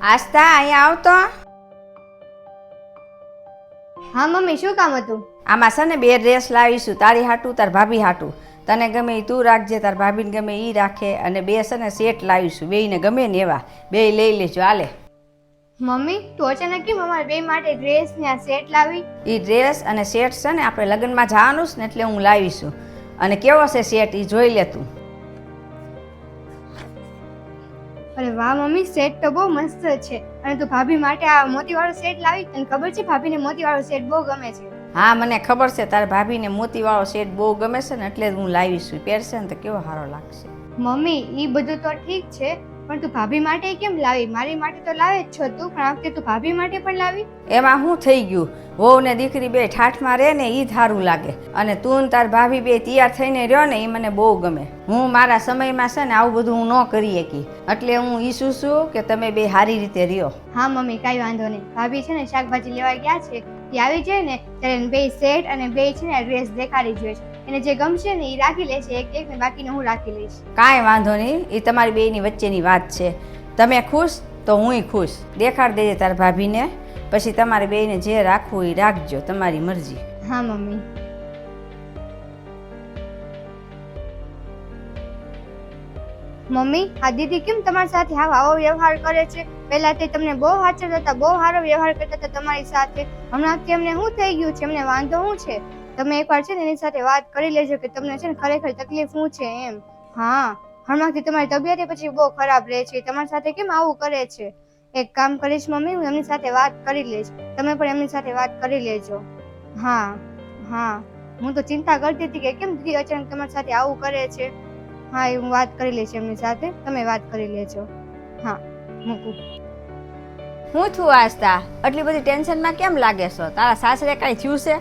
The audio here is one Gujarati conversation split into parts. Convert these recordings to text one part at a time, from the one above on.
આસ્તા અહીંયા આવતો. હા મમ્મી, શું કામ હતું? આમાં છે ને 2 ડ્રેસ લાવીશું, તારી હાટું તાર ભાભી હાટું. તને ગમે એ તું રાખજે, તાર ભાભીને ગમે એ રાખે. અને 2 છે ને સેટ લાવીશું, બેયને ગમે ને એવા 2 લઈ લેજો. હાલે મમ્મી, તું અચાનક કેમ અમારા બે માટે ડ્રેસ ને આ સેટ લાવી? એ ડ્રેસ અને સેટ છે ને આપણે લગ્નમાં જવાનું છે ને એટલે હું લાવીશું. અને કેવો છે સેટ એ જોઈ લે તું. અરે વાહ મમ્મી, સેટ તો બહુ મસ્ત છે. અને તું ભાભી માટે આ મોતીવાળો સેટ લાવી? તને ખબર છે ભાભીને મોતીવાળો સેટ બહુ ગમે છે. હા મને ખબર છે, તાર ભાભીને મોતીવાળો સેટ બહુ ગમે છે ને એટલે જ હું લાવીશું. પહેરશે ને તો કેવો સારો લાગશે. મમ્મી, ઈ બધું તો ઠીક છે, પણ તું ભાભી માટે કેમ લાવી? મારી માટે તો લાવે જ છો તું, પણ આ વખતે તું ભાભી માટે પણ લાવી? એમાં શું થઈ ગયું? વહુ ને દીકરી બે ઠાઠમાં રહે ને એ સારું લાગે. અને તું ને તાર ભાભી બે તૈયાર થઈને રહ્યો ને એ મને બહુ ગમે. હું મારા સમયમાં છે ને આવું બધું હું ન કરી શકી, એટલે હું ઈચ્છું છું કે તમે બે સારી રીતે રહ્યો. હા મમ્મી, કાંઈ વાંધો નહીં. ભાભી છે ને શાકભાજી લેવા ગયા છે, એ આવી જાય ને ત્યારે બે સેટ અને બે છે ને ડ્રેસ દેખાડી જોઈએ છે. એને જે ગમશે ને એ રાખી લેશે એક ને બાકીને હું રાખી લઈશ. કાંઈ વાંધો નહીં, એ તમારી બેની વચ્ચેની વાત છે. તમે ખુશ તો હુંય ખુશ. દેખાડ દેજે તાર ભાભીને, પછી તમારે બેયને જે રાખવું એ રાખજો, તમારી મરજી. હા મમ્મી. મમ્મી, આ દીદી કેમ તમારી સાથે આવો વ્યવહાર કરે છે? પહેલા તે તમને બહુ સાચવતા હતા, બહુ સારો વ્યવહાર કરતા હતા તમારી સાથે. હમણાં એમને શું થઈ ગયું છે? એમને વાંધો શું છે? તમે એકવાર છે ને એની સાથે વાત કરી લેજો કે તમને છે ને ખરેખર તકલીફ શું છે એમ. હા, હમણાંથી તમારી તબિયત પછી બહુ ખરાબ રહે છે. તમારી સાથે કેમ આવું કરે છે? એક કામ કરીશ મમ્મી, હું એમની સાથે વાત કરી લઈશ. તમે પણ એમની સાથે વાત કરી લેજો. હા હા, હું તો ચિંતા કરતી હતી કે કેમ દીદી અચાનક તમારી સાથે આવું કરે છે. હા, એ હું વાત કરી લઈશ એમની સાથે, તમે વાત કરી લેજો. હા, મૂકું. હું છું આસ્તા, આટલી બધી ટેન્શનમાં કેમ લાગે છો? તારા સાસરે કાંઈ થયું છે?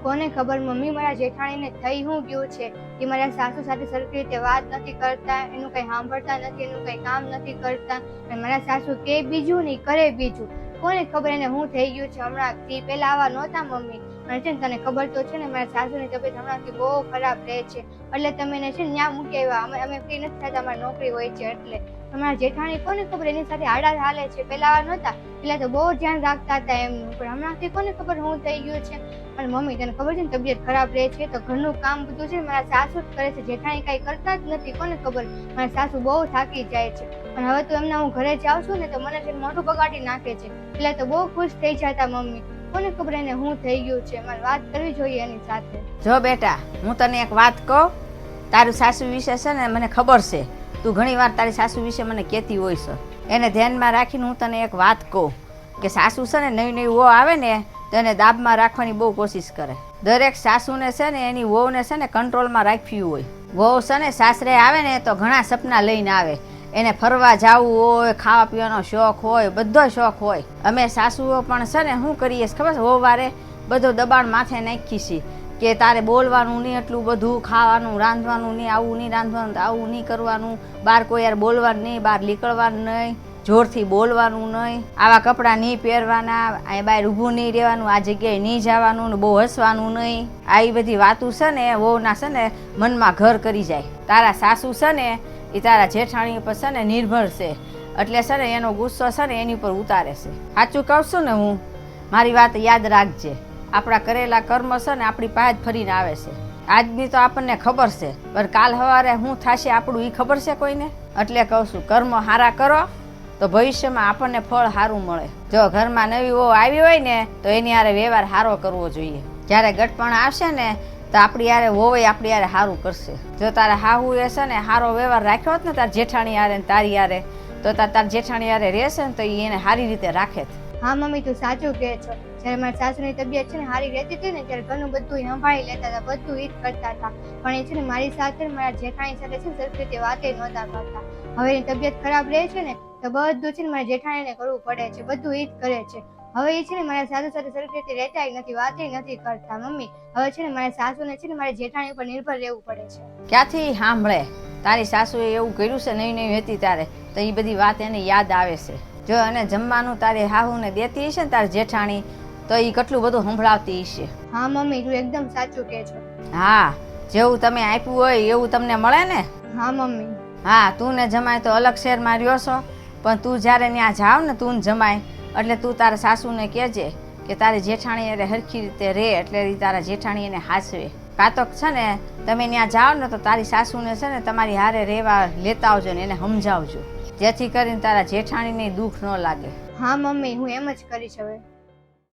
કોને ખબર મમ્મી, મારા જેઠાણીને થઈ શું ગયું છે કે મારા સાસુ સાથે સરખી રીતે વાત નથી કરતા, એનું કઈ સાંભળતા નથી, એનું કઈ કામ નથી કરતા. અને મારા સાસુ કે બીજું નહીં કરે બીજું. કોને ખબર એને શું થઈ ગયું છે હમણાંથી? પહેલા આવા નહોતા મમ્મી. અને છે ને તને ખબર તો છે ને મારા સાસુની તબિયત હમણાંથી બહુ ખરાબ રહે છે, એટલે તમે એને છે ને ત્યાં મૂકી આવ્યા. અમે ફ્રી નથી થતા, અમારી નોકરી હોય છે એટલે. તમારા જેઠાણી કોને ખબર એની સાથે આડા હાલે છે. પહેલા આવા નહોતા, એટલે તો બહુ ધ્યાન રાખતા હતા એમનું, પણ હમણાંથી કોને ખબર શું થઈ ગયું છે. અને મમ્મી, તને ખબર છે ને તબિયત ખરાબ રહે છે તો ઘરનું કામ બધું છે મારા સાસુ જ કરે છે, જેઠાણી કઈ કરતા જ નથી. કોને ખબર, મારા સાસુ બહુ થાકી જાય છે. અને હવે તો એમના હું ઘરે જાઉં છું ને તો મને છે મોઢું બગાડી નાખે છે. એટલે તો બહુ ખુશ થઈ જતા મમ્મી. કોને ખબર એને શું થઈ ગયું છે? મારે વાત કરવી જોઈએ એની સાથે. જો બેટા, હું તને એક વાત કહું. તારું સાસુ વિશે છે ને મને ખબર છે, તું ઘણી વાર તારી સાસુ વિશે મને કહેતી હોય છે. એને ધ્યાનમાં રાખીને હું તને એક વાત કહું કે સાસુ છે ને નવી નવી વહુ આવે ને તો એને દાબમાં રાખવાની બહુ કોશિશ કરે. દરેક સાસુને છે ને એની વહુને છે ને કંટ્રોલમાં રાખવી હોય. વહુ છે ને સાસરે આવે ને તો ઘણા સપના લઈને આવે. એને ફરવા જવું હોય, ખાવા પીવાનો શોખ હોય, બધો શોખ હોય. અમે સાસુઓ પણ છે ને શું કરીએ ખબર છે? વારે બધું દબાણ માથે નાખી છીએ કે તારે બોલવાનું નહીં, એટલું બધું ખાવાનું, રાંધવાનું નહીં, આવું નહીં રાંધવાનું, આવું નહીં કરવાનું, બહાર કોઈ યાર બોલવાનું નહીં, બહાર નીકળવાનું નહીં, જોરથી બોલવાનું નહીં, આવા કપડાં નહીં પહેરવાના, અહીં બહાર ઊભું નહીં રહેવાનું, આ જગ્યાએ નહીં જવાનું ને બહુ હસવાનું નહીં. આવી બધી વાતું છે ને વહુના છે ને મનમાં ઘર કરી જાય. તારા સાસુ છે ને એ તારા જેઠાણી ઉપર છે ને નિર્ભર છે, એટલે છે ને એનો ગુસ્સો છે ને એની ઉપર ઉતારે છે. સાચું કહું છું ને હું? મારી વાત યાદ રાખજે. આપણા કરેલા કર્મ છે ને આપણી પાસે જ ફરીને આવે છે. આજની તો આપણને ખબર છે, પણ કાલ સવારે શું થશે આપણું એ ખબર છે કોઈને? એટલે કહું છું, કર્મ સારા કરો તો ભવિષ્યમાં આપણને ફળ સારું મળે. જો ઘરમાં નવી વહુ આવી હોય ને તો એની હારે વ્યવહાર સારો કરવો જોઈએ. જ્યારે ગટપણ આવશે ને તો આપણી હારે વહુએ આપણી હારે સારું કરશે. જો તારે હાહુએ છે ને સારો વ્યવહાર રાખ્યો હોત ને તાર જેઠાણી હારે ને તારી હારે, તો તાર જેઠાણી હારે રહેશે ને તો એને સારી રીતે રાખે. હા મમ્મી, તું સાચું કહે છો. જયારે મારી સાસુની તબિયત છે ને સારી રહેતી હતી ને ત્યારે ઘણું બધું સંભાળી લેતા હતા, બધું ઈ જ કરતા હતા. પણ એ છે ને મારી સાથે મારા જેઠાણી સાથે છે ને સરખી રીતે વાતે નહોતા કરતા. હવે એની તબિયત ખરાબ રહે છે ને તો બધું છે ને મારા જેઠાણીને કરવું પડે છે, બધું ઈ જ કરે છે. હવે એ છે ને મારા સાસુ સાથે સરખી રીતે રહેતા નથી, વાતે નથી કરતા. મમ્મી, હવે છે ને મારા સાસુને છે ને મારી જેઠાણી ઉપર નિર્ભર રહેવું પડે છે. ક્યાંથી સાંભળે? તારી સાસુએ એવું કર્યું છે નવી નવી હતી ત્યારે, તો એ બધી વાત એને યાદ આવે છે. જો એને જમવાનું તારી હાહુને દેતી હશે ને તારી જેઠાણી, તો એ કેટલું બધું સંભળાવતી હશે. હા મમ્મી, તું એકદમ સાચું કહે છો. હા, જેવું તમે આપ્યું હોય એવું તમને મળે ને. હા મમ્મી. હા, તું ને જમાય તો અલગ શહેરમાં રહ્યો છો, પણ તું જ્યારે ત્યાં જાવ ને તું ને જમાય એટલે તું તારા સાસુને કહેજે કે તારી જેઠાણી એને હરખી રીતે રહે, એટલે ઈ તારા જેઠાણી એને હાચવે. કાં તો છે ને તમે ત્યાં જાઓ ને તો તારી સાસુને છે ને તમારી હારે રહેવા લેતા આવજો ને એને સમજાવજો, જેથી કરીને તારા જેઠાણીને દુઃખ ન લાગે. હા મમ્મી, હું એમ જ કરીશ હવે.